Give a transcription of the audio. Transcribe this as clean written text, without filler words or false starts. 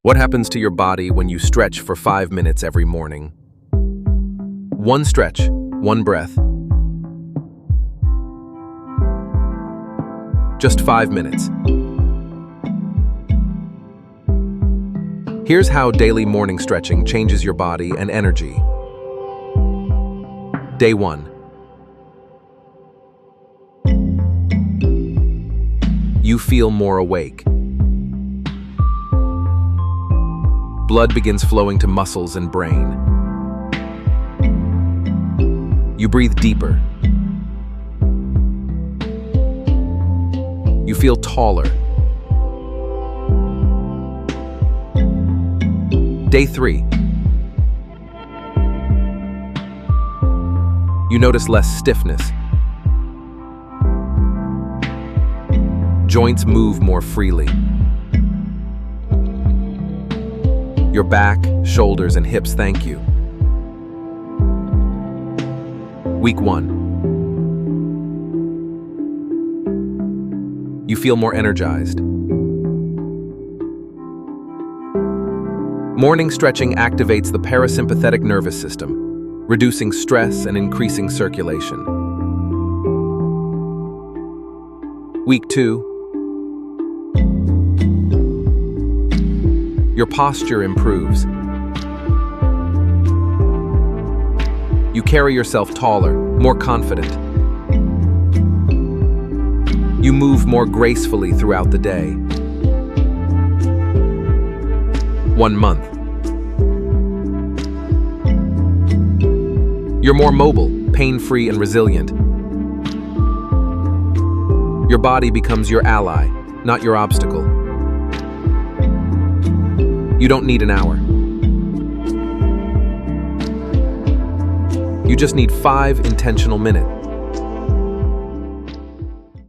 What happens to your body when you stretch for 5 minutes every morning? One stretch, one breath. Just 5 minutes. Here's how daily morning stretching changes your body and energy. Day 1. You feel more awake. Blood begins flowing to muscles and brain. You breathe deeper. You feel taller. Day 3. You notice less stiffness. Joints move more freely. Your back, shoulders, and hips thank you. Week 1. You feel more energized. Morning stretching activates the parasympathetic nervous system, reducing stress and increasing circulation. Week 2. Your posture improves. You carry yourself taller, more confident. You move more gracefully throughout the day. 1 month. You're more mobile, pain-free, and resilient. Your body becomes your ally, not your obstacle. You don't need an hour. You just need 5 intentional minutes.